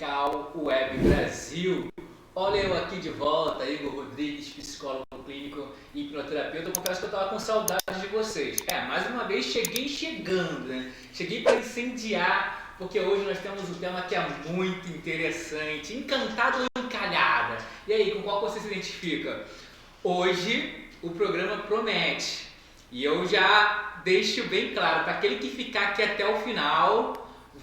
Tropical Web Brasil. Olha eu aqui de volta, Igor Rodrigues, psicólogo clínico e hipnoterapeuta. Eu confesso que eu estava com saudade de vocês. Mais uma vez cheguei chegando, né? Cheguei para incendiar, porque hoje nós temos um tema que é muito interessante. Encantado ou encalhada? E aí, com qual você se identifica? Hoje o programa promete. E eu já deixo bem claro, para aquele que ficar aqui até o final,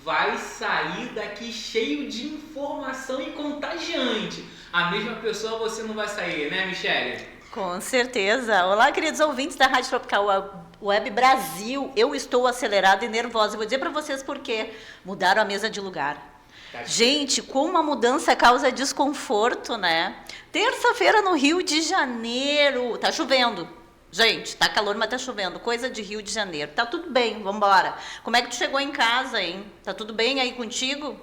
vai sair daqui cheio de informação e contagiante. A mesma pessoa você não vai sair, né, Michele? Com certeza. Olá, queridos ouvintes da Rádio Tropical Web Brasil. Eu estou acelerada e nervosa. Vou dizer para vocês por quê. Mudaram a mesa de lugar. Gente, como a mudança causa desconforto, né? Terça-feira no Rio de Janeiro. Tá chovendo. Gente, tá calor, mas tá chovendo. Coisa de Rio de Janeiro. Tá tudo bem, vambora. Como é que tu chegou em casa, hein? Tá tudo bem aí contigo?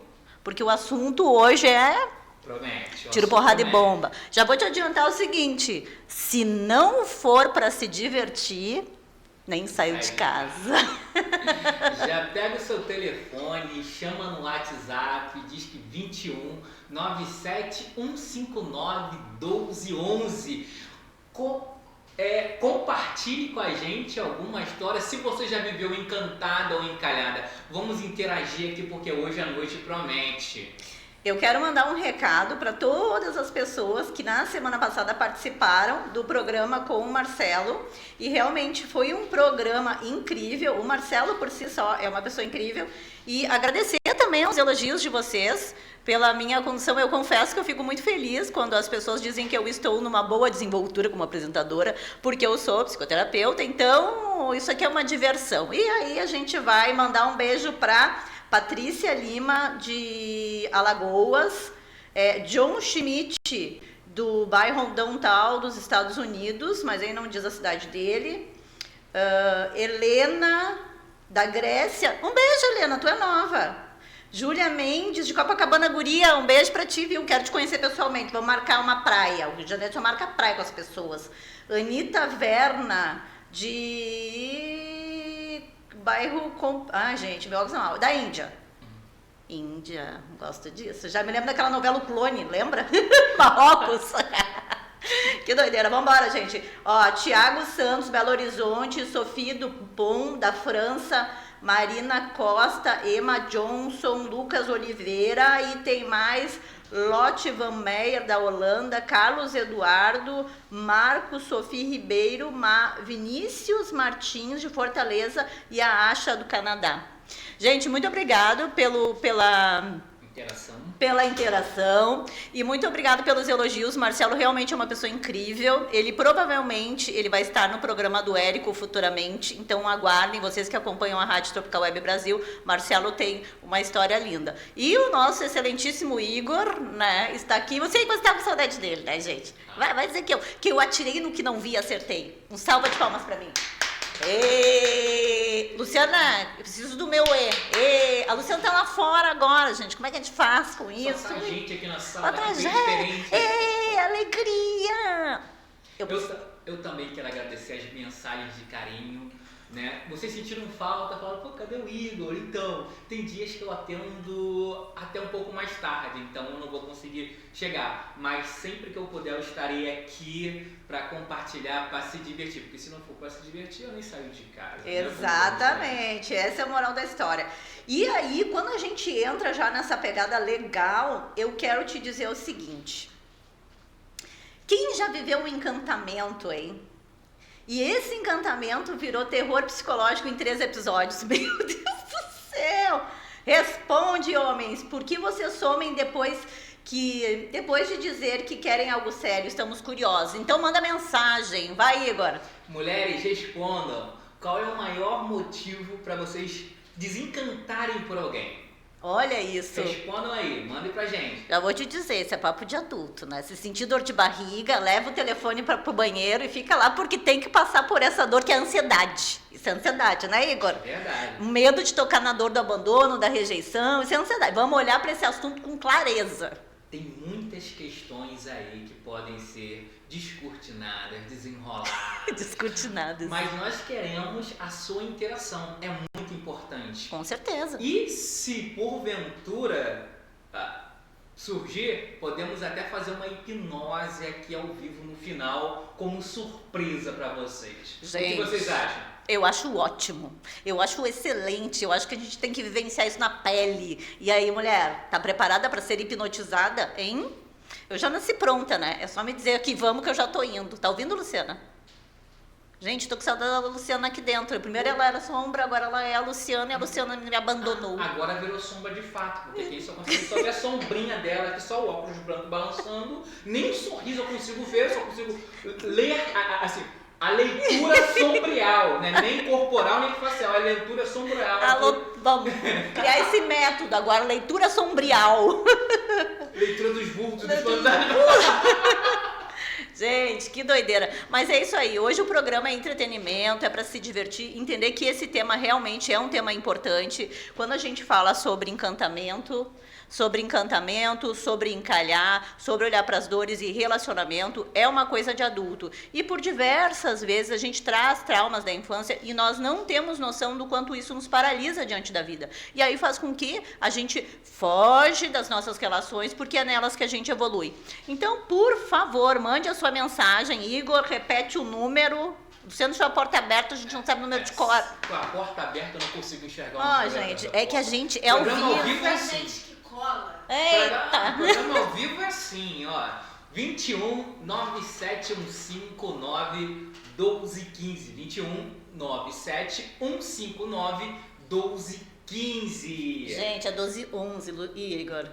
Porque o assunto hoje é... Promete. Tiro, porrada e bomba. Já vou te adiantar o seguinte. Se não for para se divertir, nem saio de casa. Já pega o seu telefone, chama no WhatsApp, diz que 21 97 159 1211. Compartilhe com a gente alguma história, se você já viveu encantada ou encalhada. Vamos interagir aqui porque hoje a noite promete. Eu quero mandar um recado para todas as pessoas que na semana passada participaram do programa com o Marcelo, e realmente foi um programa incrível. O Marcelo por si só é uma pessoa incrível, e agradecer também aos elogios de vocês pela minha condição. Eu confesso que eu fico muito feliz quando as pessoas dizem que eu estou numa boa desenvoltura como apresentadora, porque eu sou psicoterapeuta, então isso aqui é uma diversão. E aí a gente vai mandar um beijo para Patrícia Lima, de Alagoas, John Schmidt, do bairro Downtown dos Estados Unidos, mas aí não diz a cidade dele, Helena, da Grécia, um beijo, Helena, tu é nova. Júlia Mendes, de Copacabana, guria, um beijo pra ti, viu? Quero te conhecer pessoalmente, vamos marcar uma praia. O Rio de Janeiro só marca praia com as pessoas. Anitta Verna, de bairro... gente, meu óculos não, da Índia. Índia, gosto disso. Já me lembro daquela novela O Clone, lembra? Marrocos. Que doideira, vambora, gente. Ó, Tiago Santos, Belo Horizonte, Sofia Dupont, da França, Marina Costa, Emma Johnson, Lucas Oliveira, e tem mais Lotte Van Meyer, da Holanda, Carlos Eduardo, Marcos Sofia Ribeiro, Vinícius Martins, de Fortaleza, e a Asha, do Canadá. Gente, muito obrigado pela interação, e muito obrigado pelos elogios. Marcelo realmente é uma pessoa incrível. Ele provavelmente vai estar no programa do Érico futuramente, então aguardem, vocês que acompanham a Rádio Tropical Web Brasil. Marcelo tem uma história linda. E o nosso excelentíssimo Igor, né, está aqui. Você está com saudade dele, né, gente? Vai dizer que eu atirei no que não vi e acertei. Um salva de palmas para mim. Luciana, eu preciso do meu a Luciana tá lá fora agora, gente. Como é que a gente faz com isso? Só tá gente aqui na sala, bem diferente. Alegria! Eu também quero agradecer as mensagens de carinho, né? Vocês sentiram falta, falaram, pô, cadê o Igor? Então, tem dias que eu atendo até um pouco mais tarde, então eu não vou conseguir chegar. Mas sempre que eu puder, eu estarei aqui para compartilhar, para se divertir. Porque se não for para se divertir, eu nem saio de casa. Exatamente, essa é a moral da história. E aí, quando a gente entra já nessa pegada legal, eu quero te dizer o seguinte. Quem já viveu um encantamento, hein? E esse encantamento virou terror psicológico em 3 episódios. Meu Deus do céu! Responde, homens, por que vocês somem depois de dizer que querem algo sério? Estamos curiosos. Então manda mensagem. Vai, Igor. Mulheres, respondam. Qual é o maior motivo para vocês desencantarem por alguém? Olha isso. Respondam aí, mandem pra gente. Já vou te dizer, isso é papo de adulto, né? Se sentir dor de barriga, leva o telefone pro banheiro e fica lá, porque tem que passar por essa dor que é a ansiedade. Isso é ansiedade, né, Igor? Verdade. Medo de tocar na dor do abandono, da rejeição, isso é ansiedade. Vamos olhar para esse assunto com clareza. Tem muitas questões aí que podem ser descortinadas, desenroladas. Descortinadas. Mas nós queremos a sua interação. É muito importante. Com certeza. E se porventura surgir, podemos até fazer uma hipnose aqui ao vivo no final, como surpresa para vocês. Gente, o que vocês acham? Eu acho ótimo, eu acho excelente, eu acho que a gente tem que vivenciar isso na pele. E aí, mulher, tá preparada para ser hipnotizada, hein? Eu já nasci pronta, né? É só me dizer aqui, vamos, que eu já tô indo. Tá ouvindo, Luciana? Gente, tô com saudade da Luciana aqui dentro. Primeiro ela era sombra, agora ela é a Luciana e a Luciana me abandonou. Agora virou sombra de fato, porque aqui só consigo só ver a sombrinha dela, aqui só o óculos branco balançando, nem um sorriso eu consigo ver, só consigo ler, assim, a leitura sombreal, né? Nem corporal, nem facial, a leitura sombreal. Vamos criar esse método agora, leitura sombreal. Leitura dos vultos, dos fantasmas. Gente, que doideira. Mas é isso aí. Hoje o programa é entretenimento, é para se divertir, entender que esse tema realmente é um tema importante. Quando a gente fala sobre encantamento, sobre encalhar, sobre olhar para as dores e relacionamento, é uma coisa de adulto. E por diversas vezes a gente traz traumas da infância e nós não temos noção do quanto isso nos paralisa diante da vida. E aí faz com que a gente foge das nossas relações, porque é nelas que a gente evolui. Então, por favor, mande a sua mensagem. Igor, repete o número. Sendo sua porta aberta, a gente não sabe o número de cor. Com a porta aberta eu não consigo enxergar o número. Gente, é que a gente é ao vivo. Programa ao vivo é assim. Eita! O programa ao vivo é assim, ó. 21 97 159 1215. 21 97 159 1215. Gente, é 1211, Igor.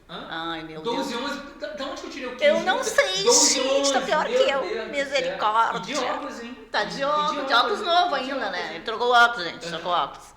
Ai, meu 12, Deus. 11, da onde que eu tirei o 15? Eu não sei, 12, gente, 11, tá pior que eu. Deus Misericórdia. E de óculos, hein? Tá de óculos novo ainda, né? Ele trocou óculos, gente, trocou óculos.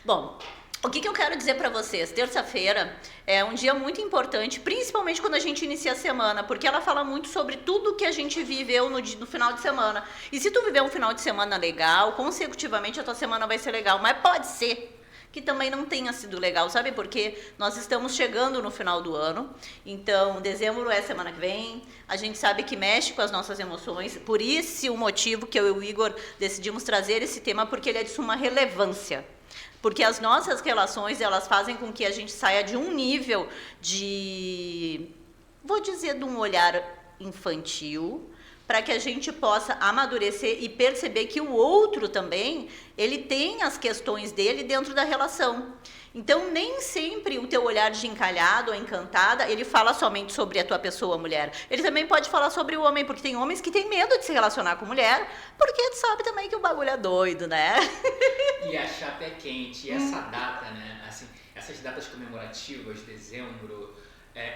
Bom, o que eu quero dizer pra vocês? Terça-feira é um dia muito importante, principalmente quando a gente inicia a semana, porque ela fala muito sobre tudo que a gente viveu no final de semana. E se tu viver um final de semana legal, consecutivamente a tua semana vai ser legal, mas pode ser que também não tenha sido legal, sabe? Porque nós estamos chegando no final do ano, então dezembro é semana que vem, a gente sabe que mexe com as nossas emoções, por isso o motivo que eu e o Igor decidimos trazer esse tema, porque ele é de suma relevância. Porque as nossas relações, elas fazem com que a gente saia de um nível de, vou dizer, de um olhar infantil, para que a gente possa amadurecer e perceber que o outro também, ele tem as questões dele dentro da relação. Então, nem sempre o teu olhar de encalhado ou encantada, ele fala somente sobre a tua pessoa, mulher. Ele também pode falar sobre o homem, porque tem homens que têm medo de se relacionar com mulher, porque tu sabe também que o bagulho é doido, né? E a chapa é quente. E essa data, né? Assim, essas datas comemorativas, dezembro,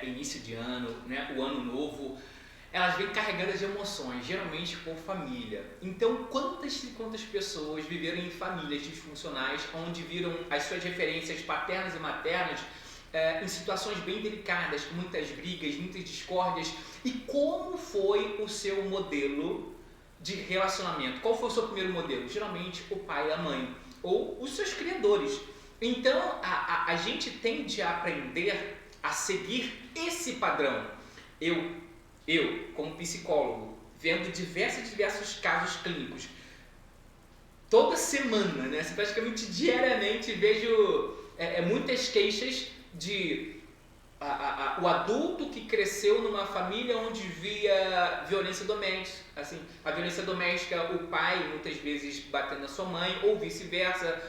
início de ano, né? O ano novo, elas vêm carregadas de emoções, geralmente por família. Então, quantas e quantas pessoas viveram em famílias disfuncionais, onde viram as suas referências paternas e maternas em situações bem delicadas, com muitas brigas, muitas discórdias. E como foi o seu modelo de relacionamento? Qual foi o seu primeiro modelo? Geralmente, o pai e a mãe, ou os seus criadores. Então, a gente tende a aprender a seguir esse padrão. Eu, como psicólogo, vendo diversos casos clínicos, toda semana, né, praticamente diariamente, vejo muitas queixas de o adulto que cresceu numa família onde via violência doméstica. Assim, a violência doméstica, o pai muitas vezes batendo na sua mãe, ou vice-versa,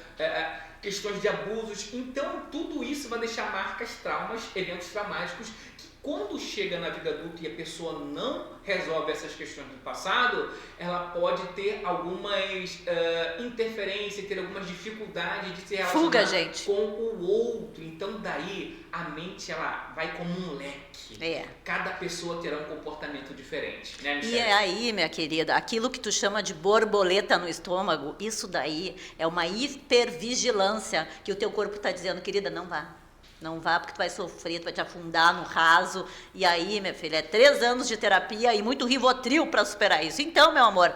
questões de abusos. Então, tudo isso vai deixar marcas, traumas, eventos traumáticos, quando chega na vida adulta e a pessoa não resolve essas questões do passado, ela pode ter algumas interferências, ter algumas dificuldades de se relacionar com o outro. Então, daí, a mente ela vai como um leque. Cada pessoa terá um comportamento diferente, né, Michelle? E aí, minha querida, aquilo que tu chama de borboleta no estômago, isso daí é uma hipervigilância que o teu corpo está dizendo, querida, não vá. Não vá, porque tu vai sofrer, tu vai te afundar no raso. E aí, minha filha, 3 anos de terapia e muito Rivotril para superar isso. Então, meu amor,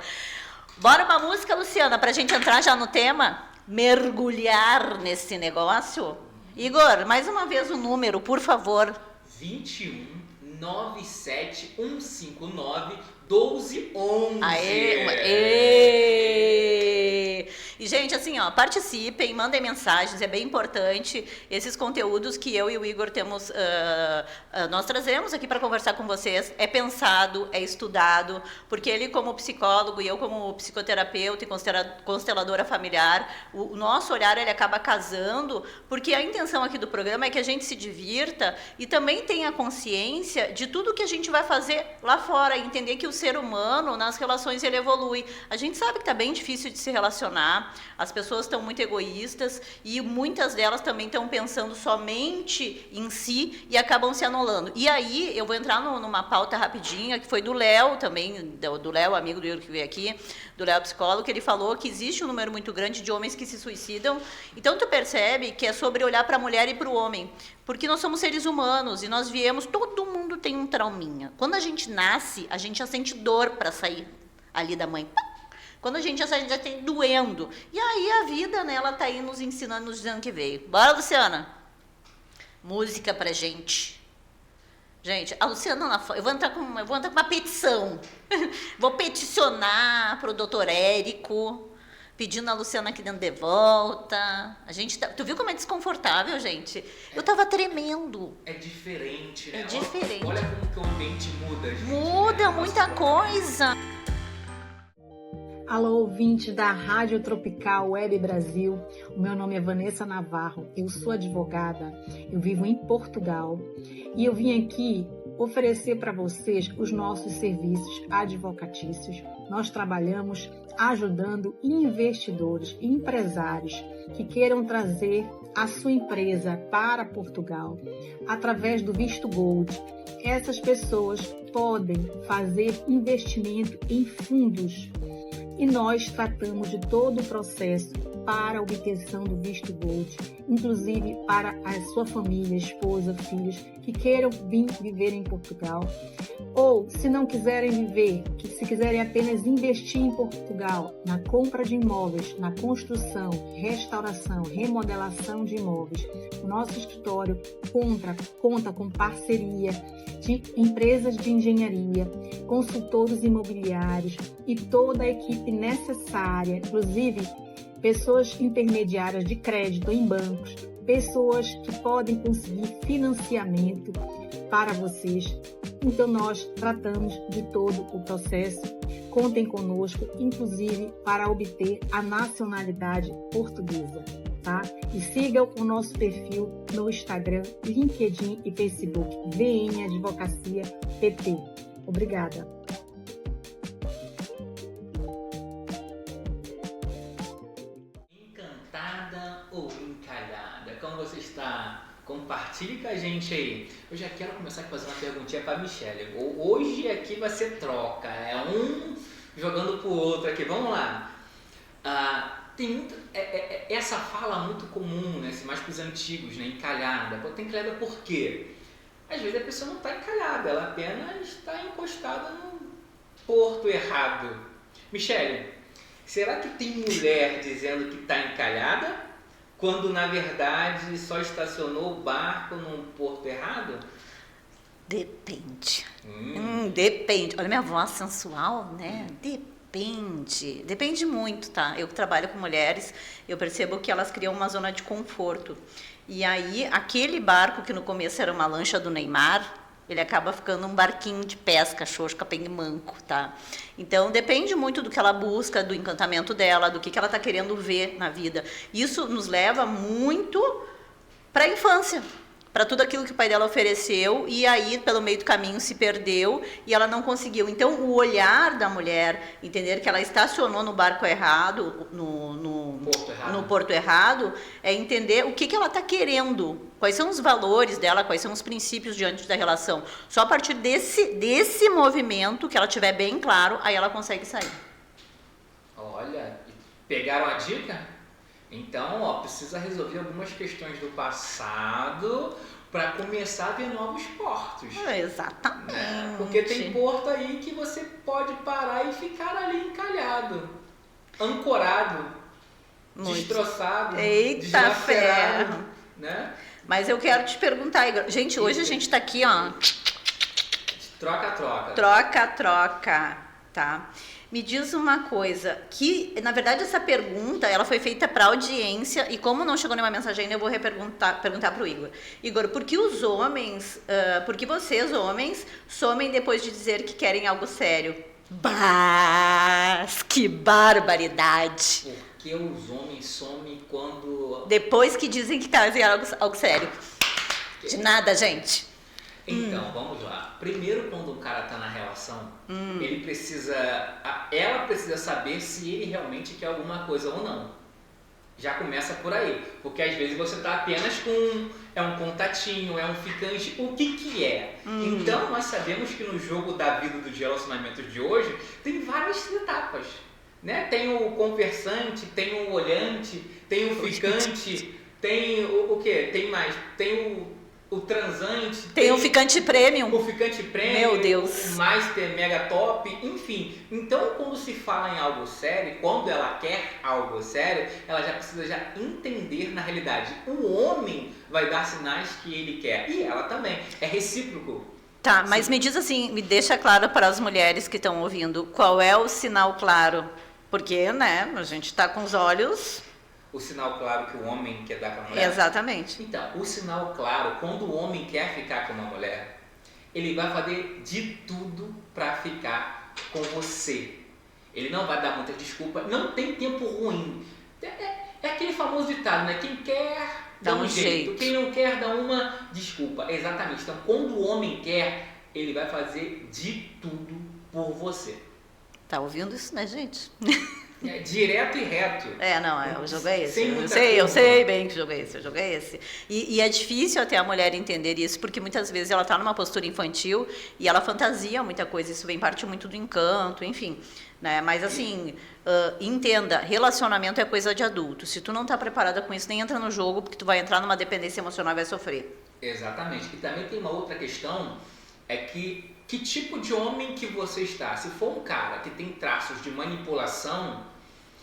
bora uma música, Luciana, pra gente entrar já no tema? Mergulhar nesse negócio? Igor, mais uma vez o número, por favor. 21 97 159 1211. Aê! E, gente, assim, ó, participem, mandem mensagens, é bem importante. Esses conteúdos que eu e o Igor temos, nós trazemos aqui para conversar com vocês, é pensado, é estudado, porque ele como psicólogo e eu como psicoterapeuta e consteladora familiar, o nosso olhar, ele acaba casando, porque a intenção aqui do programa é que a gente se divirta e também tenha consciência de tudo que a gente vai fazer lá fora, entender que o ser humano, nas relações, ele evolui. A gente sabe que está bem difícil de se relacionar, as pessoas estão muito egoístas e muitas delas também estão pensando somente em si e acabam se anulando. E aí, eu vou entrar numa pauta rapidinha, que foi do Léo também, do Léo, amigo do Igor que veio aqui, do Léo psicólogo, que ele falou que existe um número muito grande de homens que se suicidam. Então, tu percebe que é sobre olhar para a mulher e para o homem, porque nós somos seres humanos e nós viemos, todo mundo tem um trauminha. Quando a gente nasce, a gente já sente dor para sair ali da mãe. Quando a gente já tem doendo. E aí a vida, né, ela tá aí nos ensinando, nos dizendo que veio. Bora, Luciana? Música pra gente. Gente, a Luciana, eu vou entrar com uma petição. Vou peticionar pro doutor Érico, pedindo a Luciana aqui dentro de volta. A gente tu viu como é desconfortável, gente? Eu tava tremendo. É diferente, né? É diferente. Olha como que o ambiente muda, gente. Muda muita coisa. Alô, ouvinte da Rádio Tropical Web Brasil. O meu nome é Vanessa Navarro, eu sou advogada, eu vivo em Portugal e eu vim aqui oferecer para vocês os nossos serviços advocatícios. Nós trabalhamos ajudando investidores e empresários que queiram trazer a sua empresa para Portugal através do visto Gold. Essas pessoas podem fazer investimento em fundos. E nós tratamos de todo o processo para a obtenção do visto Gold, inclusive para a sua família, esposa, filhos que queiram vir viver em Portugal. Ou, se não quiserem viver, se quiserem apenas investir em Portugal, na compra de imóveis, na construção, restauração, remodelação de imóveis, o nosso escritório conta com parceria de empresas de engenharia, consultores imobiliários e toda a equipe necessária, inclusive pessoas intermediárias de crédito em bancos, pessoas que podem conseguir financiamento para vocês. Então nós tratamos de todo o processo. Contem conosco, inclusive para obter a nacionalidade portuguesa, tá? E sigam o nosso perfil no Instagram, LinkedIn e Facebook, VN Advocacia PT. Obrigada. Encantada ou encalhada? Como você está? Compartilhe com a gente aí. Eu já quero começar a fazer uma perguntinha para a Michelle. Hoje aqui vai ser troca, é um jogando pro outro aqui. Vamos lá. Tem essa fala muito comum, né? Mais para os antigos, né? Encalhada. Pô, tem encalhada por quê? Às vezes a pessoa não está encalhada, ela apenas está encostada no porto errado. Michelle, será que tem mulher dizendo que está encalhada, quando na verdade só estacionou o barco num porto errado? Depende. Depende. Olha minha voz sensual, né? Depende. Depende muito, tá? Eu que trabalho com mulheres, eu percebo que elas criam uma zona de conforto. E aí, aquele barco que no começo era uma lancha do Neymar, ele acaba ficando um barquinho de pesca, xoxo, capim e manco, tá? Então, depende muito do que ela busca, do encantamento dela, do que ela está querendo ver na vida. Isso nos leva muito para a infância, para tudo aquilo que o pai dela ofereceu, e aí, pelo meio do caminho, se perdeu e ela não conseguiu. Então, o olhar da mulher, entender que ela estacionou no barco errado, no porto errado, é entender o que ela está querendo, quais são os valores dela, quais são os princípios diante da relação. Só a partir desse movimento, que ela tiver bem claro, aí ela consegue sair. Olha, pegaram a dica? Então, precisa resolver algumas questões do passado para começar a ver novos portos. Exatamente. Né? Porque tem porto aí que você pode parar e ficar ali encalhado, ancorado, destroçado, deslacerado, né? Mas eu quero te perguntar, Igor. Gente, hoje a gente está aqui, ó. Troca-troca. Troca-troca, tá? Me diz uma coisa, que na verdade essa pergunta ela foi feita para audiência e como não chegou nenhuma mensagem ainda, eu vou perguntar para o Igor. Igor, por que os homens, por que vocês homens somem depois de dizer que querem algo sério? Que barbaridade! Por que os homens somem quando... Depois que dizem que querem algo sério. De nada, gente. Então, vamos lá. Primeiro, quando o cara tá na relação, ele precisa... Ela precisa saber se ele realmente quer alguma coisa ou não. Já começa por aí. Porque às vezes você tá apenas com... É um contatinho, é um ficante. O que é? Então, nós sabemos que no jogo da vida dos relacionamentos de hoje, tem várias etapas. Né? Tem o conversante, tem o olhante, tem o ficante, tem o quê? Tem mais? Tem o transante. Tem o ficante premium. O ficante premium. Meu Deus. O master mega top, enfim. Então, quando se fala em algo sério, quando ela quer algo sério, ela já precisa já entender na realidade. O homem vai dar sinais que ele quer. E ela também. É recíproco. Tá, mas me diz assim, me deixa claro para as mulheres que estão ouvindo, qual é o sinal claro? Porque, né, a gente tá com os olhos... O sinal claro que o homem quer dar para a mulher? Exatamente. Então, o sinal claro, quando o homem quer ficar com uma mulher, ele vai fazer de tudo para ficar com você. Ele não vai dar muita desculpa, não tem tempo ruim. É aquele famoso ditado, né? Quem quer dá um jeito, quem não quer dá uma desculpa. Exatamente. Então, quando o homem quer, ele vai fazer de tudo por você. Tá ouvindo isso, né, gente? É direto e reto. O jogo é esse. Sem Eu sei bem que o jogo é esse. E é difícil até a mulher entender isso, porque muitas vezes ela está numa postura infantil e ela fantasia muita coisa, isso vem parte muito do encanto, enfim. Né? Mas assim, entenda, relacionamento é coisa de adulto. Se tu não está preparada com isso, nem entra no jogo, porque tu vai entrar numa dependência emocional e vai sofrer. Exatamente. E também tem uma outra questão, é que tipo de homem que você está? Se for um cara que tem traços de manipulação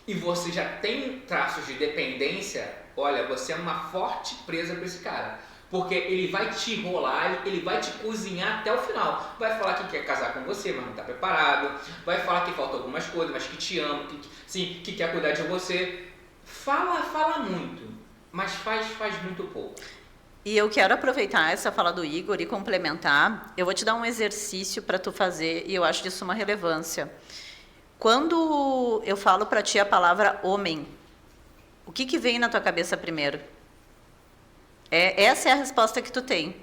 e você já tem traços de dependência, olha, você é uma forte presa para esse cara. Porque ele vai te enrolar, ele vai te cozinhar até o final. Vai falar que quer casar com você, mas não está preparado. Vai falar que falta algumas coisas, mas que te ama, que quer cuidar de você. Fala muito, mas faz muito pouco. E eu quero aproveitar essa fala do Igor e complementar. Eu vou te dar um exercício para tu fazer e eu acho disso uma relevância. Quando eu falo para ti a palavra homem, o que vem na tua cabeça primeiro? Essa é a resposta que tu tem.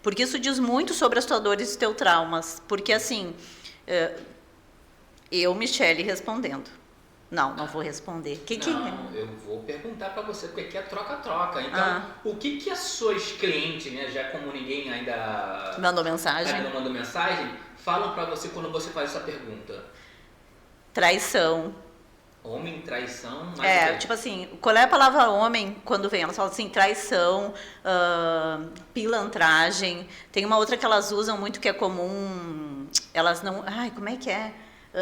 Porque isso diz muito sobre as tuas dores e os teus traumas. Porque assim, eu, Michele, respondendo. Não vou responder. Eu vou perguntar para você, porque aqui é troca-troca. Então, o que as suas clientes, né, já como ninguém ainda mandou mensagem, falam para você quando você faz essa pergunta? Traição. Homem, traição, mas tipo assim, qual é a palavra homem quando vem? Elas falam assim, traição, pilantragem. Tem uma outra que elas usam muito que é comum, elas não... como é que é?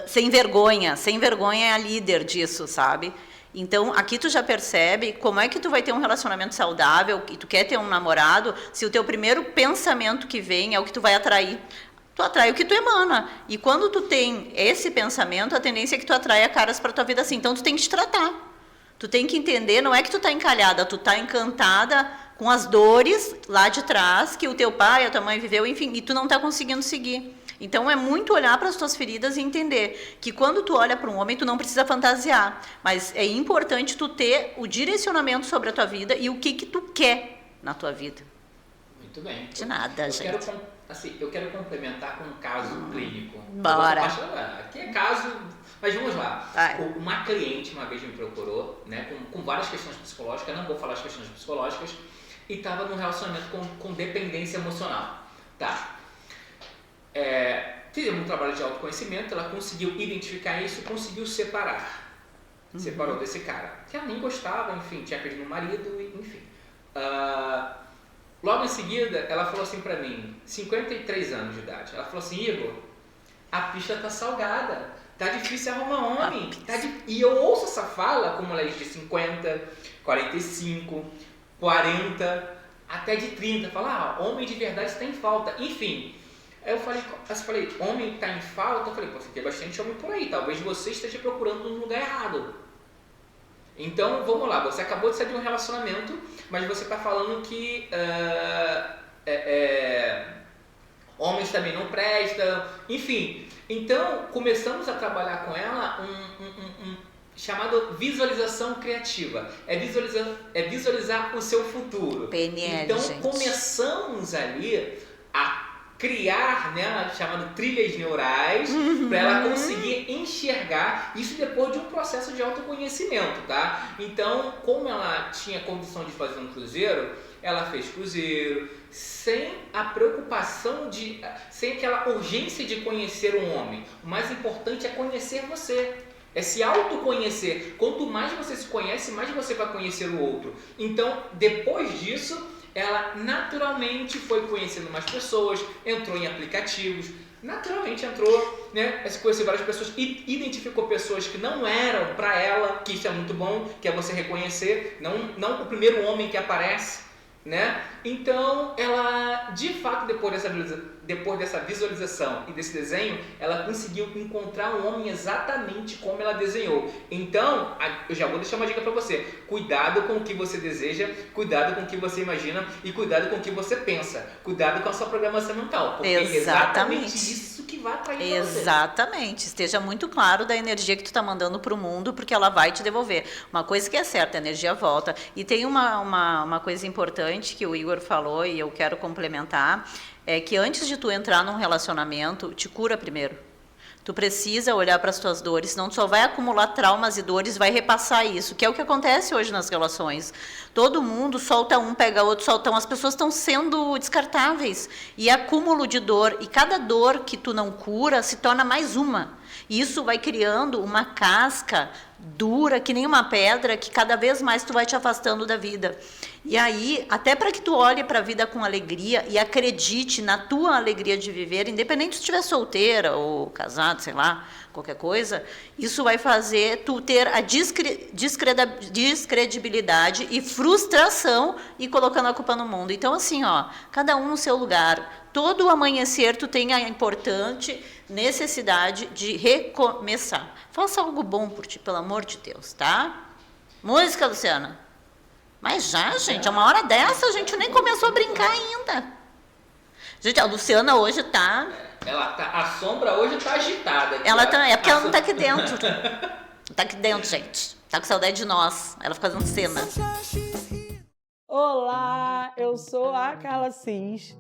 Sem vergonha é a líder disso, sabe? Então, aqui tu já percebe como é que tu vai ter um relacionamento saudável e tu quer ter um namorado se o teu primeiro pensamento que vem é o que tu vai atrair. Tu atrai o que tu emana. E quando tu tem esse pensamento, a tendência é que tu atraia caras pra tua vida assim. Então, tu tem que te tratar. Tu tem que entender, não é que tu tá encalhada, tu tá encantada com as dores lá de trás que o teu pai, a tua mãe viveu, enfim, e tu não tá conseguindo seguir. Então, é muito olhar para as tuas feridas e entender que quando tu olha para um homem, tu não precisa fantasiar. Mas é importante tu ter o direcionamento sobre a tua vida e o que tu quer na tua vida. Muito bem. De nada, gente. Eu quero complementar com um caso clínico. Bora. Aqui é caso... Mas vamos lá. Vai. Uma cliente uma vez me procurou, né, com várias questões psicológicas, não vou falar as questões psicológicas, e estava num relacionamento com dependência emocional. Tá. Fizemos um trabalho de autoconhecimento, ela conseguiu identificar isso e conseguiu separar. Separou desse cara. Que ela nem gostava, enfim, tinha perdido um marido, enfim. Logo em seguida, ela falou assim pra mim, 53 anos de idade, ela falou assim, Igor, a pista tá salgada, tá difícil arrumar homem. E eu ouço essa fala com mulheres de 50, 45, 40, até de 30, falar, homem de verdade está em falta. Enfim, Aí eu falei, homem tá em falta? Eu falei, pô, você tem bastante homem por aí, talvez você esteja procurando no lugar errado. Então, vamos lá, você acabou de sair de um relacionamento, mas você tá falando que homens também não prestam, enfim. Então, começamos a trabalhar com ela um chamado visualização criativa. É visualizar o seu futuro. PNL, então, gente. começamos ali a criar, né, chamado trilhas neurais, para ela conseguir enxergar isso depois de um processo de autoconhecimento, tá? Então, como ela tinha condição de fazer um cruzeiro, ela fez cruzeiro sem a preocupação sem aquela urgência de conhecer um homem. O mais importante é conhecer você. É se autoconhecer. Quanto mais você se conhece, mais você vai conhecer o outro. Então, depois disso, ela naturalmente foi conhecendo mais pessoas, entrou em aplicativos, naturalmente entrou, né? Conheceu várias pessoas, identificou pessoas que não eram para ela, que isso é muito bom, que é você reconhecer, não o primeiro homem que aparece, né? Então, ela, de fato, depois dessa visualização e desse desenho, ela conseguiu encontrar um homem exatamente como ela desenhou. Então, eu já vou deixar uma dica para você. Cuidado com o que você deseja, cuidado com o que você imagina e cuidado com o que você pensa. Cuidado com a sua programação mental, porque é exatamente isso que vai atrair você. Exatamente. Esteja muito claro da energia que tu tá mandando pro mundo, porque ela vai te devolver. Uma coisa que é certa, a energia volta. E tem uma coisa importante que o Igor falou e eu quero complementar, é que antes de tu entrar num relacionamento, te cura primeiro. Tu precisa olhar para as tuas dores, senão tu só vai acumular traumas e dores, vai repassar isso, que é o que acontece hoje nas relações. Todo mundo solta um, pega outro, solta um, as pessoas estão sendo descartáveis. E acúmulo de dor, e cada dor que tu não cura se torna mais uma. E isso vai criando uma casca dura, que nem uma pedra, que cada vez mais tu vai te afastando da vida. E aí, até para que tu olhe para a vida com alegria e acredite na tua alegria de viver, independente se estiver solteira ou casado, sei lá, qualquer coisa, isso vai fazer tu ter a descredibilidade e frustração e colocando a culpa no mundo. Então, assim, ó, cada um no seu lugar. Todo amanhecer tu tem a importante necessidade de recomeçar. Faça algo bom por ti, pelo amor de Deus, tá? Música, Luciana. Mas já, gente, a uma hora dessa a gente nem começou a brincar ainda. Gente, a Luciana hoje tá... A sombra hoje tá agitada. Ela tá, é porque ela não tá aqui dentro. Não tá aqui dentro, gente. Tá com saudade de nós. Ela fica fazendo cena. Olá, eu sou a Carla Cis.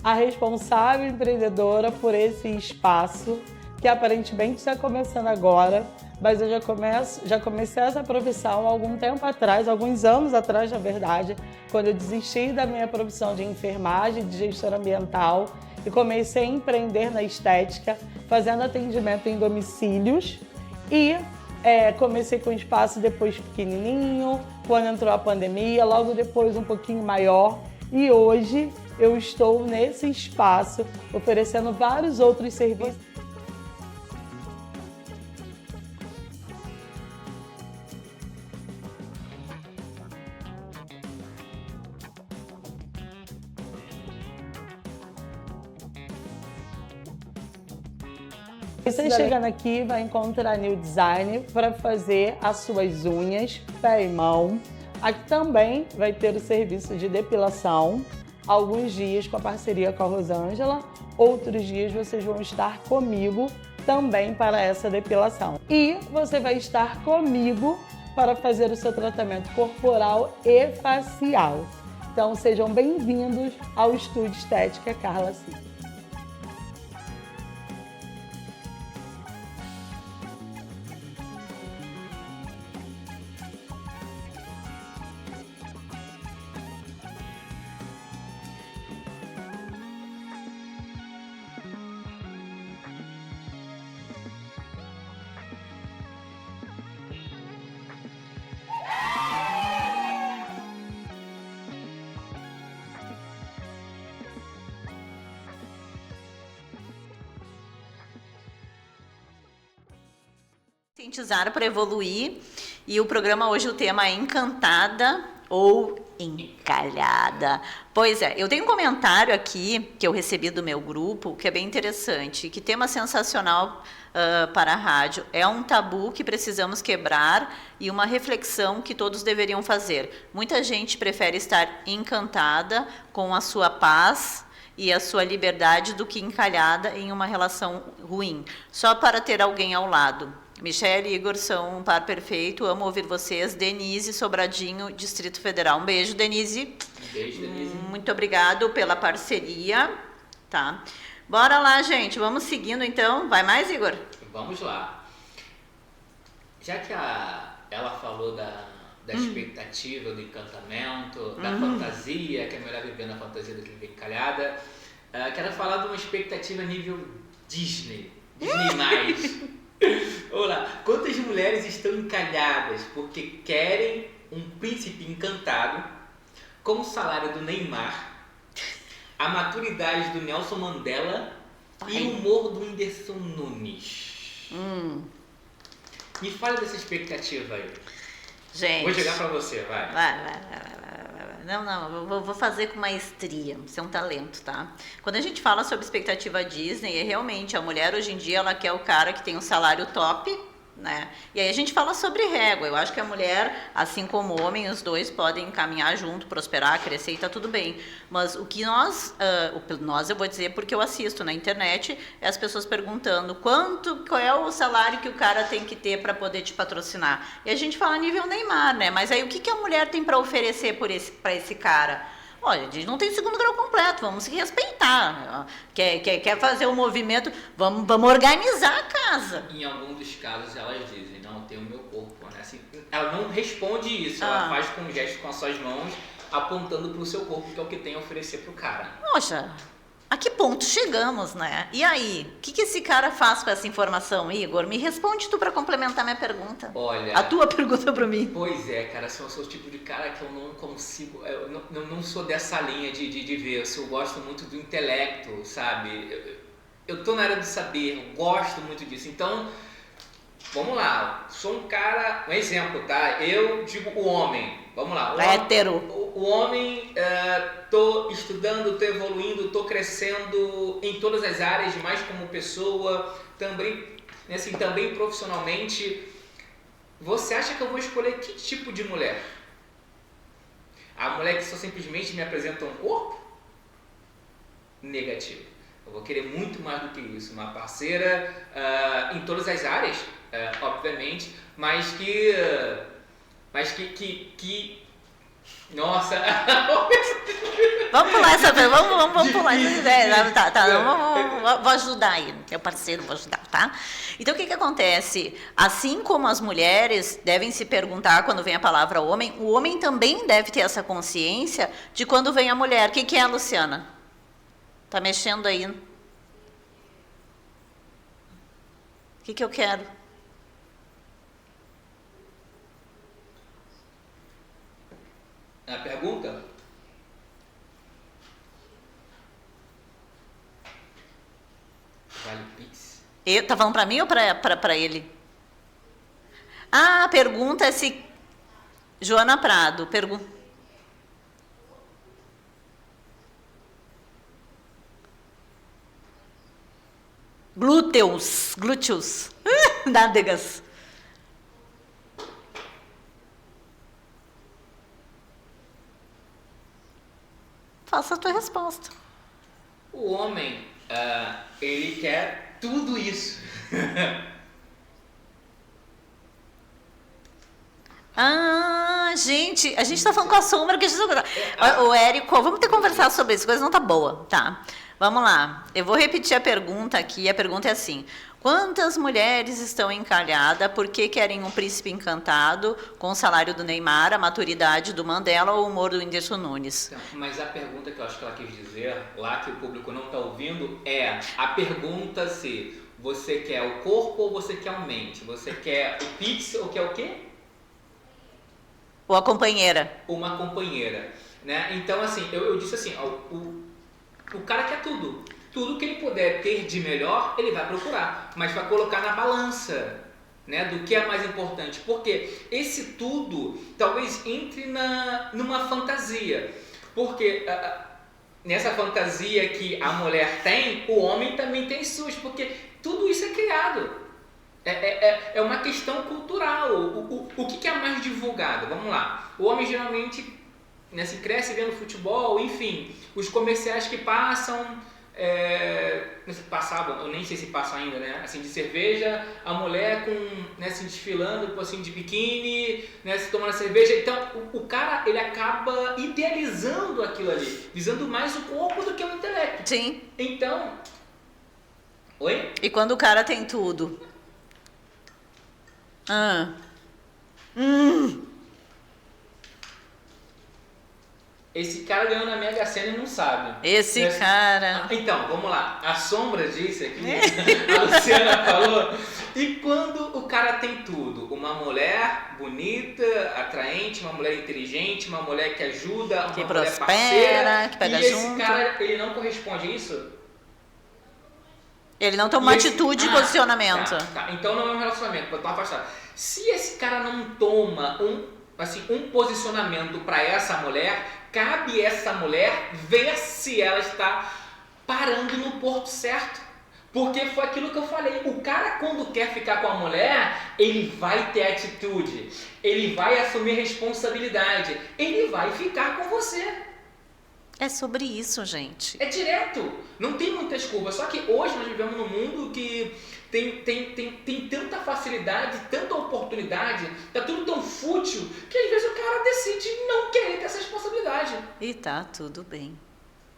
A responsável empreendedora por esse espaço, que aparentemente está começando agora, mas eu já comecei essa profissão há algum tempo atrás, alguns anos atrás, na verdade, quando eu desisti da minha profissão de enfermagem, de gestora ambiental, e comecei a empreender na estética, fazendo atendimento em domicílios, e comecei com um espaço depois pequenininho, quando entrou a pandemia, logo depois um pouquinho maior, e hoje eu estou nesse espaço oferecendo vários outros serviços. Você chegando aqui vai encontrar New Design para fazer as suas unhas, pé e mão. Aqui também vai ter o serviço de depilação. Alguns dias com a parceria com a Rosângela, outros dias vocês vão estar comigo também para essa depilação. E você vai estar comigo para fazer o seu tratamento corporal e facial. Então sejam bem-vindos ao Estúdio Estética Carla Cis. Conscientizar para evoluir. E o programa hoje, o tema é Encantada ou Encalhada. Pois é, eu tenho um comentário aqui que eu recebi do meu grupo que é bem interessante. Que tema sensacional para a rádio. É um tabu que precisamos quebrar e uma reflexão que todos deveriam fazer. Muita gente prefere estar encantada com a sua paz e a sua liberdade do que encalhada em uma relação ruim, só para ter alguém ao lado. Michele e Igor são um par perfeito, amo ouvir vocês. Denise Sobradinho, Distrito Federal. Um beijo, Denise. Beijo, Denise. Muito obrigado pela parceria. Tá. Bora lá, gente. Vamos seguindo, então. Vai mais, Igor? Vamos lá. Já que ela falou da expectativa, do encantamento, da fantasia, que é melhor viver na fantasia do que viver encalhada, quero falar de uma expectativa nível Disney. Disney+. Vamos lá. Quantas mulheres estão encalhadas porque querem um príncipe encantado com o salário do Neymar, a maturidade do Nelson Mandela e o humor do Whindersson Nunes? Me fala dessa expectativa aí. Gente. Vou jogar pra você, vai. Vai. Não, vou fazer com maestria. Isso é um talento, tá? Quando a gente fala sobre expectativa Disney, é realmente a mulher hoje em dia ela quer o cara que tem um salário top, né? E aí a gente fala sobre régua. Eu acho que a mulher, assim como o homem, os dois podem caminhar junto, prosperar, crescer e tá tudo bem. Mas o que nós eu vou dizer porque eu assisto na internet, é as pessoas perguntando qual é o salário que o cara tem que ter para poder te patrocinar. E a gente fala nível Neymar, né? Mas aí o que a mulher tem para oferecer para esse cara? Olha, a gente não tem segundo grau completo, vamos se respeitar. Quer fazer um movimento, vamos organizar a casa. Em algum dos casos elas dizem, não, eu tenho o meu corpo, né? Assim, ela não responde isso, ela faz com um gesto com as suas mãos, apontando pro seu corpo, que é o que tem a oferecer pro cara. Poxa, a que ponto chegamos, né? E aí, o que esse cara faz com essa informação, Igor? Me responde tu para complementar minha pergunta. Olha... A tua pergunta para mim. Pois é, cara, eu sou o tipo de cara que eu não consigo... Eu não sou dessa linha de ver, eu gosto muito do intelecto, sabe? Eu tô na área do saber, eu gosto muito disso. Então, vamos lá, sou um cara... Um exemplo, tá? Eu digo o homem. Vamos lá. Hétero. O homem, tô estudando, tô evoluindo, tô crescendo em todas as áreas, mais como pessoa, também, assim, também profissionalmente. Você acha que eu vou escolher que tipo de mulher? A mulher que só simplesmente me apresenta um corpo? Negativo. Eu vou querer muito mais do que isso. Uma parceira em todas as áreas, obviamente, mas que nossa. Vamos pular essa pergunta, vamos pular essa ideia. Tá, vou ajudar aí, meu parceiro, vou ajudar, tá? Então, o que acontece? Assim como as mulheres devem se perguntar quando vem a palavra homem, o homem também deve ter essa consciência de quando vem a mulher. O que é, Luciana? Tá mexendo aí? O que eu quero? A pergunta? Vale Pix? Tá falando pra mim ou pra ele? A pergunta é se... Joana Prado, pergunta... Glúteos, nádegas. Faça a tua resposta. O homem, ele quer tudo isso. Gente, a gente tá falando com a sombra que a gente... O Érico, vamos ter que conversar sobre isso, a coisa não tá boa, tá? Vamos lá, eu vou repetir a pergunta aqui, a pergunta é assim: quantas mulheres estão encalhadas porque querem um príncipe encantado com o salário do Neymar, a maturidade do Mandela ou o humor do Whindersson Nunes? Então, mas a pergunta que eu acho que ela quis dizer, lá que o público não está ouvindo, é a pergunta se você quer o corpo ou você quer a mente? Você quer o Pix ou quer o quê? Ou a companheira. Uma companheira, né? Então, assim, eu disse assim, o cara quer tudo. Tudo que ele puder ter de melhor, ele vai procurar. Mas vai colocar na balança. né, do que é mais importante, porque esse tudo talvez entre numa fantasia, porque nessa fantasia que a mulher tem, o homem também tem suas, porque tudo isso é criado, é uma questão cultural. O que é mais divulgado? Vamos lá, o homem geralmente, né, se cresce vendo futebol, enfim, os comerciais que passam, passavam, eu nem sei se passam ainda, né? Assim, de cerveja, a mulher com, né, assim, desfilando assim, de biquíni, né, se tomando cerveja. Então, o cara, ele acaba idealizando aquilo ali, visando mais o corpo do que o intelecto. Sim. Então... Oi? E quando o cara tem tudo? Esse cara ganhou na Mega Sena e não sabe. Esse cara... Então, vamos lá. A Sombra disse aqui, a Luciana falou. E quando o cara tem tudo? Uma mulher bonita, atraente, uma mulher inteligente, uma mulher que ajuda, uma que mulher prospera, parceira, que pega e junto. esse cara, ele não corresponde a isso? Ele não toma uma atitude de posicionamento. Tá. Então não é um relacionamento, pode estar afastado. Se esse cara não toma um posicionamento para essa mulher, cabe essa mulher ver se ela está parando no porto certo. Porque foi aquilo que eu falei. O cara, quando quer ficar com a mulher, ele vai ter atitude, ele vai assumir responsabilidade, ele vai ficar com você. É sobre isso, gente. É direto, não tem muitas curvas. Só que hoje nós vivemos num mundo que tem tanta facilidade, tanta oportunidade, tá tudo tão fútil, que às vezes o cara decide não querer ter essa responsabilidade. E tá tudo bem.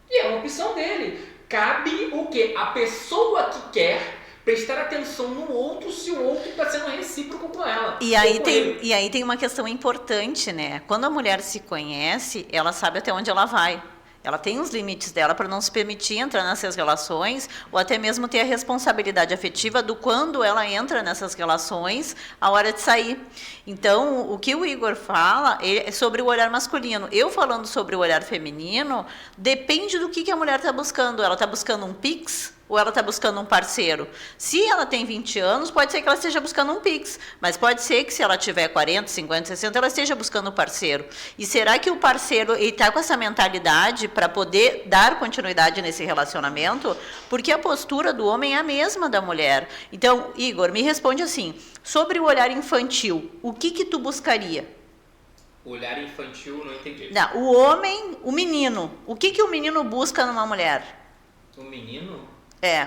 E é uma opção dele. Cabe o quê? A pessoa que quer prestar atenção no outro, se o outro está sendo recíproco com ela. E aí tem uma questão importante, né? Quando a mulher se conhece, ela sabe até onde ela vai. Ela tem os limites dela para não se permitir entrar nessas relações ou até mesmo ter a responsabilidade afetiva do quando ela entra nessas relações, a hora de sair. Então, o que o Igor fala é sobre o olhar masculino. Eu falando sobre o olhar feminino, depende do que a mulher está buscando. Ela está buscando um Pix ou ela está buscando um parceiro? Se ela tem 20 anos, pode ser que ela esteja buscando um Pix, mas pode ser que se ela tiver 40, 50, 60, ela esteja buscando um parceiro. E será que o parceiro está com essa mentalidade para poder dar continuidade nesse relacionamento? Porque a postura do homem é a mesma da mulher. Então, Igor, me responde assim, sobre o olhar infantil, o que tu buscaria? Olhar infantil, não entendi. Não, o homem, o menino, o que o menino busca numa mulher? O menino?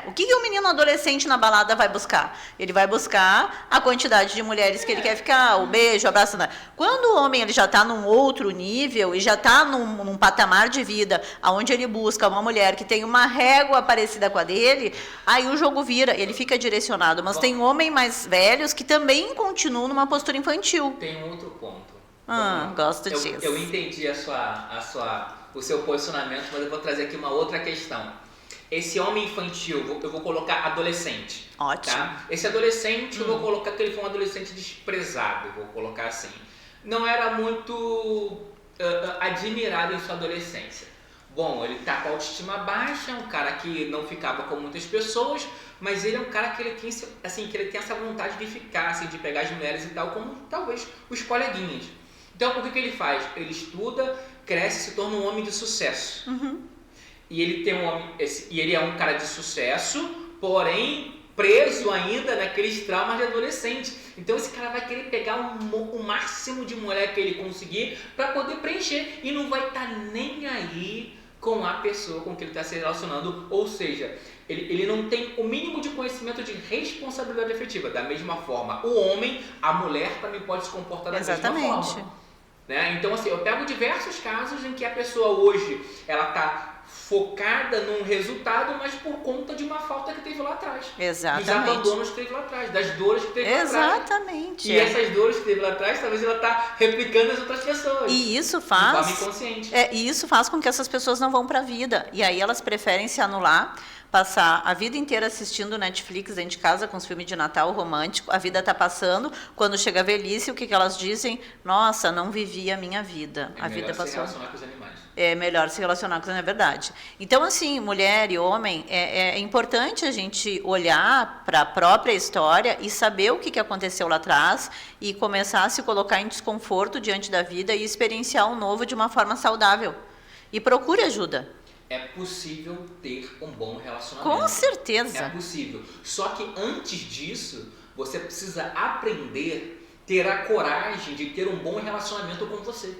O que o menino adolescente na balada vai buscar? Ele vai buscar a quantidade de mulheres que ele quer ficar, o beijo, o abraço. Quando o homem ele já está num outro nível e já está num patamar de vida onde ele busca uma mulher que tem uma régua parecida com a dele, aí o jogo vira, ele fica direcionado. Mas tem homens mais velhos que também continuam numa postura infantil. Tem um outro ponto. Gosto disso. Eu entendi o seu posicionamento, mas eu vou trazer aqui uma outra questão. Esse homem infantil, eu vou colocar adolescente. Ótimo. Tá? Esse adolescente, eu vou colocar que ele foi um adolescente desprezado, vou colocar assim. Não era muito admirado em sua adolescência. Bom, ele tá com a autoestima baixa, um cara que não ficava com muitas pessoas, mas ele é um cara que ele tem, assim, que ele tem essa vontade de ficar, assim, de pegar as mulheres e tal, como talvez os coleguinhas. Então, o que ele faz? Ele estuda, cresce, se torna um homem de sucesso. E ele é um cara de sucesso, porém preso ainda naqueles traumas de adolescente. Então esse cara vai querer pegar o máximo de mulher que ele conseguir para poder preencher e não vai estar nem aí com a pessoa com que ele está se relacionando. Ou seja, ele não tem o mínimo de conhecimento de responsabilidade afetiva. Da mesma forma, o homem, a mulher também pode se comportar da mesma forma. Né? Então assim, eu pego diversos casos em que a pessoa hoje ela está focada num resultado, mas por conta de uma falta que teve lá atrás. Exatamente. Dos abandonos que teve lá atrás, das dores que teve lá atrás. Exatamente. E essas dores que teve lá atrás, talvez ela está replicando as outras pessoas. E isso faz... De forma inconsciente. E isso faz com que essas pessoas não vão para a vida. E aí elas preferem se anular, passar a vida inteira assistindo Netflix dentro de casa com os filmes de Natal romântico, a vida está passando, quando chega a velhice, o que elas dizem? Nossa, não vivi a minha vida. A vida passou. Se relacionar com os animais. É melhor se relacionar com os animais, é verdade. verdade. Então, assim, mulher e homem, é importante a gente olhar para a própria história e saber o que aconteceu lá atrás e começar a se colocar em desconforto diante da vida e experienciar o novo de uma forma saudável. E procure ajuda. É possível ter um bom relacionamento. Com certeza. É possível. Só que antes disso, você precisa aprender, ter a coragem de ter um bom relacionamento com você.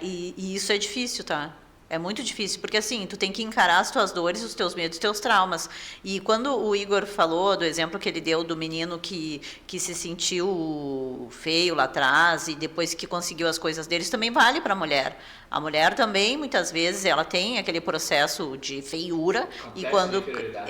E isso é difícil, tá? É muito difícil, porque assim, tu tem que encarar as tuas dores, os teus medos, os teus traumas. E quando o Igor falou do exemplo que ele deu do menino que se sentiu feio lá atrás e depois que conseguiu as coisas dele, isso também vale para a mulher. A mulher também, muitas vezes, ela tem aquele processo de feiura. E quando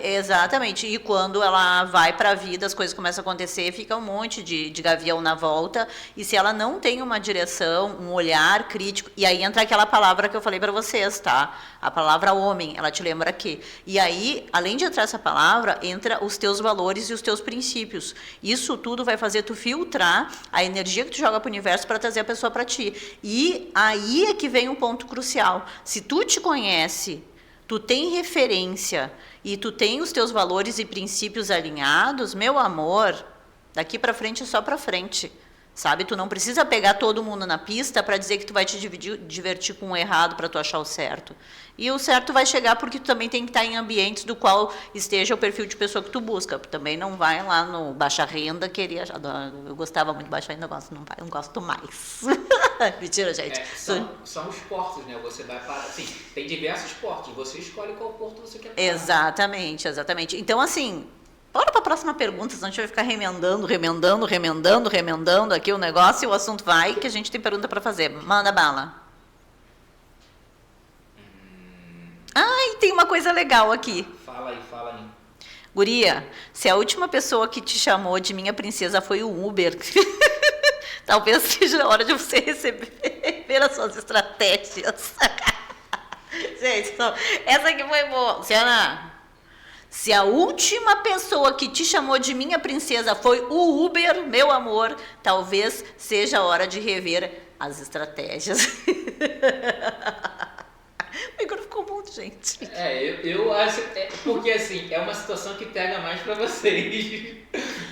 exatamente, e quando ela vai para a vida, as coisas começam a acontecer, fica um monte de gavião na volta. E se ela não tem uma direção, um olhar crítico, e aí entra aquela palavra que eu falei para vocês, tá? A palavra homem, ela te lembra aqui. E aí, além de entrar essa palavra, entra os teus valores e os teus princípios. Isso tudo vai fazer tu filtrar a energia que tu joga pro universo para trazer a pessoa para ti. E aí é que vem um ponto crucial. Se tu te conhece, tu tem referência e tu tem os teus valores e princípios alinhados, meu amor, daqui para frente é só para frente. Sabe, tu não precisa pegar todo mundo na pista para dizer que tu vai te divertir com o errado para tu achar o certo. E o certo vai chegar porque tu também tem que estar em ambientes do qual esteja o perfil de pessoa que tu busca. Tu também não vai lá no baixa renda querer... Eu gostava muito de baixa renda, não gosto mais. Mentira, gente. São os portos, né? Você vai para... Assim, tem diversos portos. Você escolhe qual porto você quer parar. Exatamente. Então, assim... Bora para a próxima pergunta, senão a gente vai ficar remendando aqui o negócio e o assunto vai, que a gente tem pergunta para fazer. Manda bala. Ai, tem uma coisa legal aqui. Fala aí. Guria, se a última pessoa que te chamou de minha princesa foi o Uber, talvez seja a hora de você receber as suas estratégias. Gente, essa aqui foi boa. Luciana... Se a última pessoa que te chamou de minha princesa foi o Uber, meu amor, talvez seja a hora de rever as estratégias. O Igor ficou muito, gente. Eu acho... porque, assim, é uma situação que pega mais pra vocês.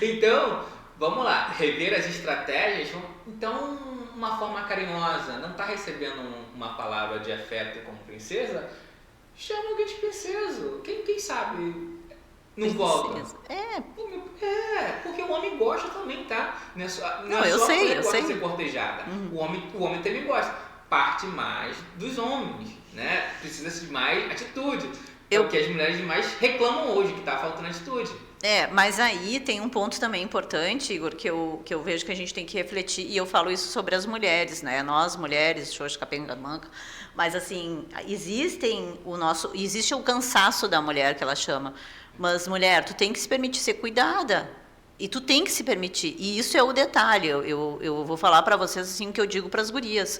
Então, vamos lá. Rever as estratégias. Então, uma forma carinhosa. Não tá recebendo uma palavra de afeto como princesa... Chama alguém de princesa. Quem sabe não volta. Porque o homem gosta também, tá? Não é só eu a sei, mulher eu gosta sei. de ser cortejada. O homem também gosta. Parte mais dos homens, né? Precisa de mais atitude. É o que as mulheres mais reclamam hoje, que tá faltando atitude. Mas aí tem um ponto também importante, Igor, que eu vejo que a gente tem que refletir, e eu falo isso sobre as mulheres, né? Nós, mulheres, xoxa, capenga, manca, mas assim, existe o cansaço da mulher, que ela chama, mas mulher, tu tem que se permitir ser cuidada, e tu tem que se permitir, e isso é o detalhe, eu vou falar para vocês assim o que eu digo para as gurias.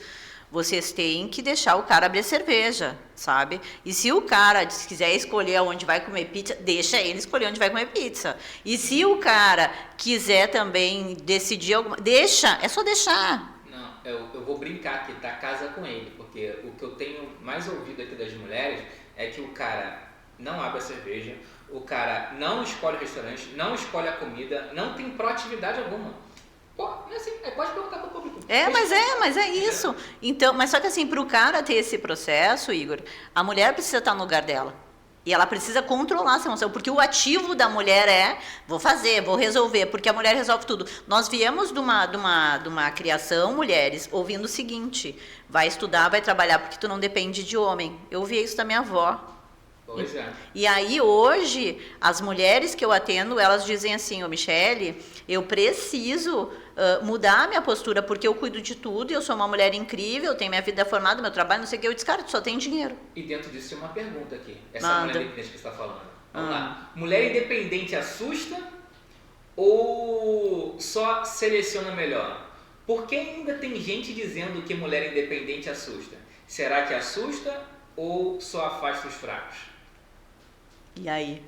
Vocês têm que deixar o cara abrir a cerveja, sabe? E se o cara quiser escolher onde vai comer pizza, deixa ele escolher onde vai comer pizza. E se o cara quiser também decidir alguma... Deixa, é só deixar. Não, eu vou brincar aqui, tá? Casa com ele, porque o que eu tenho mais ouvido aqui das mulheres é que o cara não abre a cerveja, o cara não escolhe o restaurante, não escolhe a comida, não tem proatividade alguma. Pode perguntar para o público. Mas é isso. Então, mas só que assim, para o cara ter esse processo, Igor, a mulher precisa estar no lugar dela. E ela precisa controlar essa emoção, porque o ativo da mulher é, vou fazer, vou resolver, porque a mulher resolve tudo. Nós viemos de uma criação, mulheres, ouvindo o seguinte, vai estudar, vai trabalhar, porque tu não depende de homem. Eu ouvi isso da minha avó. Pois é. E aí hoje, as mulheres que eu atendo, elas dizem assim, Michele, eu preciso mudar a minha postura, porque eu cuido de tudo, eu sou uma mulher incrível, eu tenho minha vida formada, meu trabalho, não sei o que, eu disse, cara, tu só tem dinheiro. E dentro disso tem uma pergunta aqui, mulher independente que você está falando. Vamos lá. Mulher independente assusta ou só seleciona melhor? Porque ainda tem gente dizendo que mulher independente assusta. Será que assusta ou só afasta os fracos? E aí?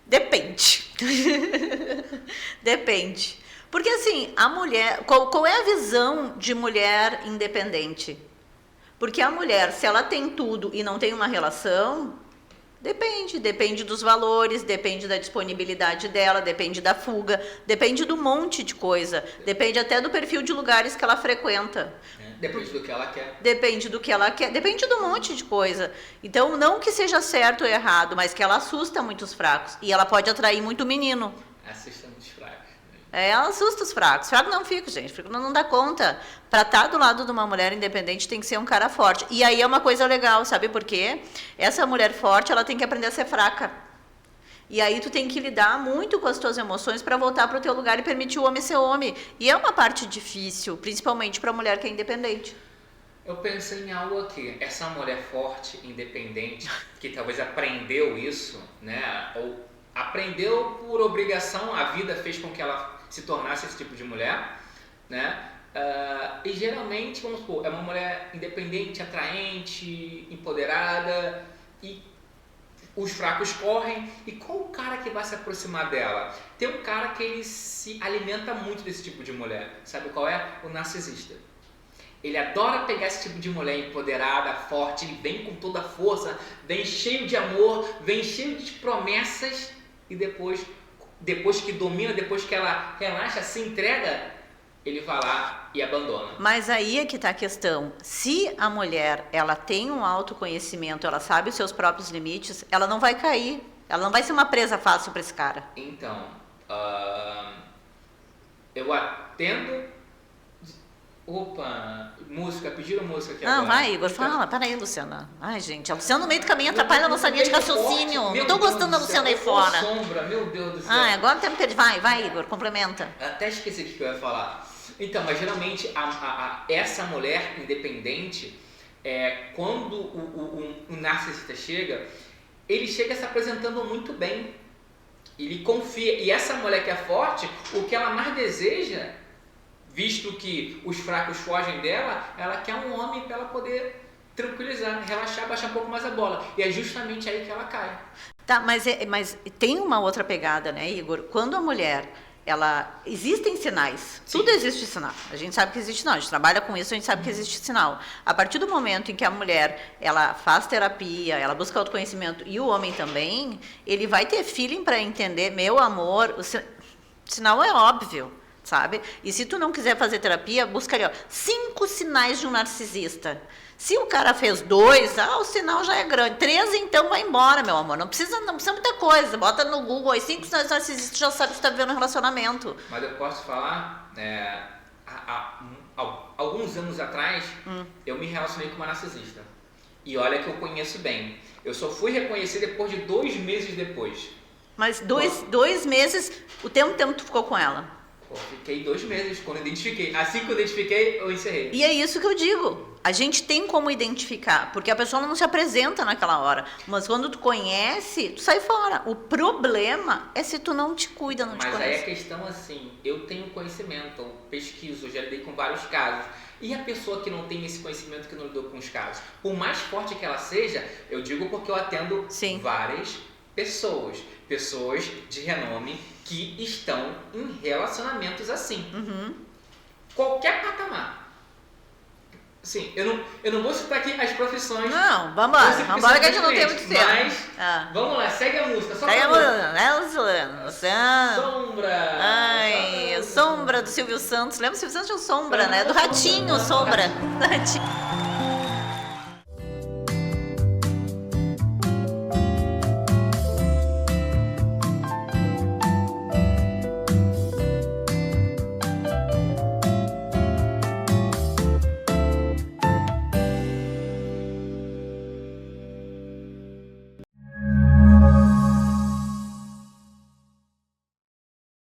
Depende. Depende. Porque assim, a mulher... Qual é a visão de mulher independente? Porque a mulher, se ela tem tudo e não tem uma relação, depende dos valores, depende da disponibilidade dela, depende da fuga, depende do monte de coisa, depende até do perfil de lugares que ela frequenta. Depende do que ela quer. Depende do que ela quer, depende do monte de coisa. Então, não que seja certo ou errado, mas que ela assusta muitos fracos. E ela pode atrair muito menino. Assusta muitos fracos. Ela assusta os fracos. Fraco não fica, gente. Fraco não dá conta. Pra estar do lado de uma mulher independente tem que ser um cara forte. E aí é uma coisa legal, sabe por quê? Essa mulher forte, ela tem que aprender a ser fraca. E aí tu tem que lidar muito com as tuas emoções para voltar para o teu lugar e permitir o homem ser homem. E é uma parte difícil, principalmente para a mulher que é independente. Eu pensei em algo aqui. Essa mulher forte, independente, que talvez aprendeu isso, né? Ou aprendeu por obrigação, a vida fez com que ela se tornasse esse tipo de mulher, né? E geralmente, vamos supor, é uma mulher independente, atraente, empoderada, e os fracos correm. E qual o cara que vai se aproximar dela? Tem um cara que ele se alimenta muito desse tipo de mulher. Sabe qual é? O narcisista. Ele adora pegar esse tipo de mulher empoderada, forte, ele vem com toda a força, vem cheio de amor, vem cheio de promessas, e depois que domina, depois que ela relaxa, se entrega, ele vai lá e abandona. Mas aí é que está a questão. Se a mulher, ela tem um autoconhecimento, ela sabe os seus próprios limites, ela não vai cair. Ela não vai ser uma presa fácil para esse cara. Então, eu atendo... Opa, música, pediram música aqui não, agora. Não, vai, Igor, fala. Para aí, Luciana. Ai, gente, a Luciana no meio do caminho atrapalha a nossa linha de raciocínio. Não tô gostando da Luciana aí fora. Sombra, meu Deus do céu. Agora tem que... Vai, Igor, complementa. Até esqueci o que eu ia falar. Então, mas geralmente essa mulher independente, quando o narcisista chega, ele chega se apresentando muito bem. Ele confia. E essa mulher que é forte, o que ela mais deseja, visto que os fracos fogem dela, ela quer um homem para ela poder tranquilizar, relaxar, baixar um pouco mais a bola. E é justamente aí que ela cai. Tá, mas tem uma outra pegada, né, Igor? Quando a mulher... existem sinais. Sim. Tudo existe sinal. A gente sabe que existe sinal. A gente trabalha com isso, a gente sabe que existe sinal. A partir do momento em que a mulher, ela faz terapia, ela busca autoconhecimento, e o homem também, ele vai ter feeling para entender, meu amor, o sinal é óbvio, sabe? E se tu não quiser fazer terapia, busca ali, 5 sinais de um narcisista. Se o cara fez 2, o sinal já é grande. 3, então vai embora, meu amor. Não precisa muita coisa. Bota no Google aí 5 sinais narcisistas, já sabe que você está vivendo um relacionamento. Mas eu posso falar, há alguns anos atrás, eu me relacionei com uma narcisista. E olha que eu conheço bem. Eu só fui reconhecer depois de 2 meses depois. Mas 2 meses, o tempo tu ficou com ela? Pô, fiquei 2 meses quando identifiquei. Assim que eu identifiquei, eu encerrei. E é isso que eu digo. A gente tem como identificar, porque a pessoa não se apresenta naquela hora. Mas quando tu conhece, tu sai fora. O problema é se tu não te cuida, não te conhece. Mas aí a questão assim, eu tenho conhecimento, eu pesquiso, já lidei com vários casos. E a pessoa que não tem esse conhecimento, que não lidou com os casos? Por mais forte que ela seja, eu digo porque eu atendo várias pessoas de renome que estão em relacionamentos assim. Qualquer patamar. Sim, eu não vou citar aqui as profissões. Não, vambora que a gente não tem muito tempo. Mas, vamos lá, segue a música. Só segue a música, né, Luciana? Sombra. Ai, Sombra do Silvio Santos. Lembra? O Silvio Santos tinha Sombra, né? Do Ratinho, Sombra. Do Ratinho.